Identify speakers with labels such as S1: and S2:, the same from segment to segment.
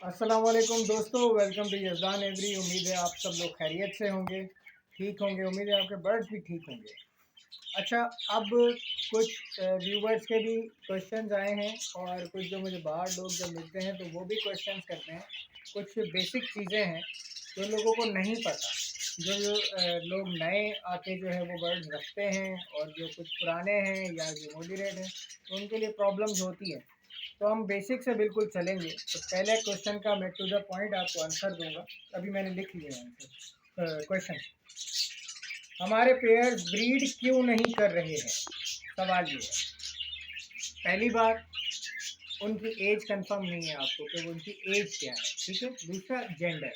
S1: अस्सलाम वालेकुम दोस्तों, वेलकम टू यज़दान एवरी। उम्मीद है आप सब लोग खैरियत से होंगे, ठीक होंगे। उम्मीद है आपके बर्ड्स भी ठीक होंगे। अच्छा, अब कुछ व्यूवर्स के भी क्वेश्चंस आए हैं और कुछ जो मुझे बाहर लोग जब मिलते हैं तो वो भी क्वेश्चंस करते हैं। कुछ बेसिक चीज़ें हैं जो लोगों को नहीं पता। लोग नए आके जो है वो बर्ड्स रखते हैं और जो कुछ पुराने हैं या जो मॉडरेट हैं तो उनके लिए प्रॉब्लम्स होती हैं। तो हम बेसिक से बिल्कुल चलेंगे। तो पहले क्वेश्चन का मैं टू द पॉइंट आपको आंसर दूंगा। अभी मैंने लिख लिया आंसर। क्वेश्चन, हमारे पेयर्स ब्रीड क्यों नहीं कर रहे हैं? सवाल ये है। पहली बात, उनकी एज कंफर्म नहीं है आपको कि उनकी एज क्या है, ठीक है। दूसरा, जेंडर।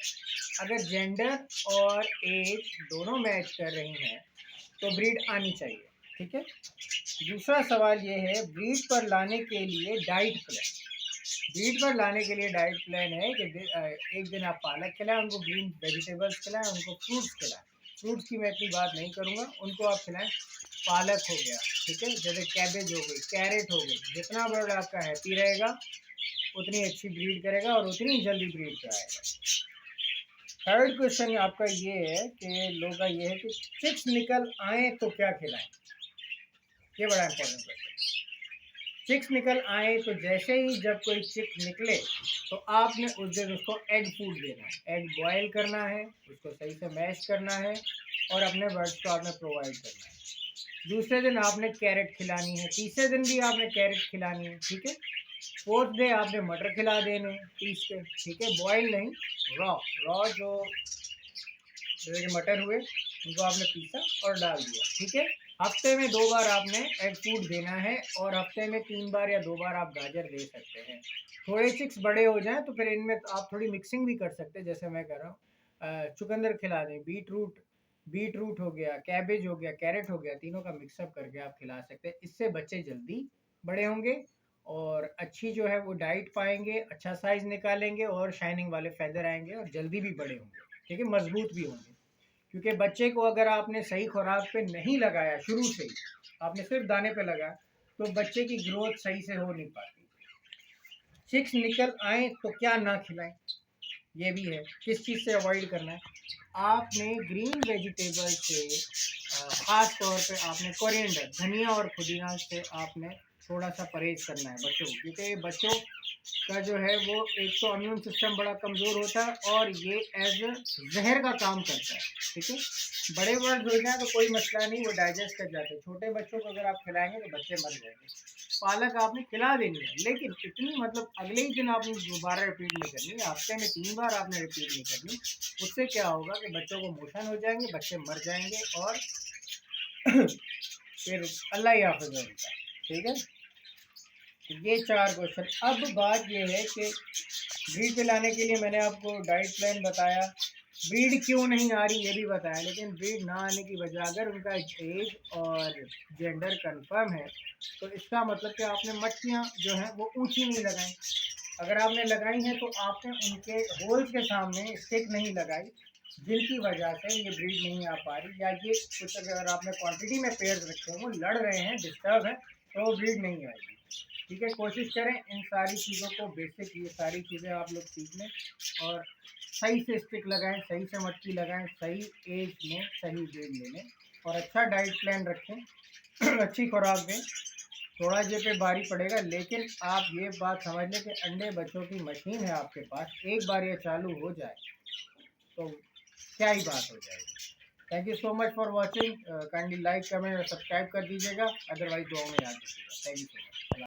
S1: अगर जेंडर और एज दोनों मैच कर रही हैं तो ब्रीड आनी चाहिए, ठीक है। दूसरा सवाल ये है, ब्रीड पर लाने के लिए डाइट प्लान। ब्रीड पर लाने के लिए डाइट प्लान है कि एक दिन आप पालक खिलाएं उनको, ग्रीन वेजिटेबल्स खिलाएं उनको, फ्रूट्स खिलाएं। फ्रूट्स की मैं इतनी बात नहीं करूँगा, उनको आप खिलाएं। पालक हो गया, ठीक है, जैसे कैबेज हो गई, कैरेट हो गई। जितना बर्ड आपका हैप्पी रहेगा उतनी अच्छी ब्रीड करेगा और उतनी जल्दी ब्रीड कराएगा। थर्ड क्वेश्चन आपका ये है कि लोगों का ये है कि चिक्स निकल आए तो क्या खिलाएं। ये बड़ा इंपॉर्टेंट क्वेश्चन। चिक्स निकल आए तो जैसे ही जब कोई चिक निकले तो आपने उस दिन उसको एग फूड देना है। एग बॉयल करना है, उसको सही से मैश करना है और अपने बर्ड्स को आपने प्रोवाइड करना है। दूसरे दिन आपने कैरेट खिलानी है, तीसरे दिन भी आपने कैरेट खिलानी है, ठीक है। फोर्थ डे आपने मटर खिला देने पीस के, ठीक है, बॉयल नहीं, रॉ। रॉ जो जैसे मटर हुए उनको आपने पीसा और डाल दिया, ठीक है। हफ्ते में 2 बार आपने एग फूड देना है और हफ्ते में 3 बार या 2 बार आप गाजर दे सकते हैं। थोड़े चिक्स बड़े हो जाएं तो फिर इनमें आप थोड़ी मिक्सिंग भी कर सकते हैं, जैसे मैं कर रहा हूँ। चुकंदर खिला दें, बीट रूट हो गया, कैबेज हो गया, कैरेट हो गया, तीनों का मिक्सअप करके आप खिला सकते हैं। इससे बच्चे जल्दी बड़े होंगे और अच्छी जो है वो डाइट पाएंगे, अच्छा साइज निकालेंगे और शाइनिंग वाले फैदर आएंगे और जल्दी भी बड़े होंगे, ठीक है, मजबूत भी होंगे। क्योंकि बच्चे को अगर आपने सही खुराक पे नहीं लगाया शुरू से ही, आपने सिर्फ दाने पे लगाया, तो बच्चे की ग्रोथ सही से हो नहीं पाती। चिक्स निकल आए तो क्या ना खिलाएं, ये भी है। किस चीज़ से अवॉइड करना है? आपने ग्रीन वेजिटेबल से ख़ास तौर पे आपने कोरिएंडर, धनिया और पुदीना से आपने थोड़ा सा परहेज करना है बच्चों को, क्योंकि बच्चों का जो है वो एक तो इम्यून सिस्टम बड़ा कमज़ोर होता है और ये एज जहर का काम करता है, ठीक है। बड़े वर्ड हो जाए तो कोई मसला नहीं, वो डाइजेस्ट कर जाते हैं। छोटे बच्चों को अगर आप खिलाएंगे तो बच्चे मर जाएंगे। पालक आपने खिला देनी है, लेकिन इतनी मतलब अगले ही दिन आपने दोबारा रिपीट नहीं करनी, हफ्ते में 3 बार आपने रिपीट नहीं करनी। उससे क्या होगा कि बच्चों को मोशन हो जाएंगे, बच्चे मर जाएंगे और फिर अल्लाह ही हाफिज है उनका, ठीक है। ये 4 क्वेश्चन। अब बात ये है कि ब्रीड पे लाने के लिए मैंने आपको डाइट प्लान बताया, ब्रीड क्यों नहीं आ रही ये भी बताया, लेकिन ब्रीड ना आने की वजह अगर उनका एज और जेंडर कंफर्म है तो इसका मतलब कि आपने मटकियाँ जो हैं वो ऊंची नहीं लगाई। अगर आपने लगाई हैं तो आपने उनके होल्स के सामने स्टिक नहीं लगाई, जिनकी वजह से ये ब्रीड नहीं आ पा रही, या ये कुछ अगर आपने क्वांटिटी में पेयर रखे हैं वो लड़ रहे हैं, डिस्टर्ब है, तो वो ब्रीड नहीं आएगी, ठीक है। कोशिश करें इन सारी चीज़ों को, बेसिक ये सारी चीज़ें आप लोग सीख लें और सही से स्टिक लगाएं, सही से मटकी लगाएं, सही एज में सही ब्रीड ले लें और अच्छा डाइट प्लान रखें। अच्छी खुराक दें। थोड़ा जे पे भारी पड़ेगा, लेकिन आप ये बात समझ लें कि अंडे बच्चों की मशीन है आपके पास। एक बार ये चालू हो जाए तो क्या ही बात हो जाएगी। Thank you so much for watching. Kindly like, comment और सब्सक्राइब कर दीजिएगा, अदरवाइज दुआओं में याद रखिएगा। Thank you so much.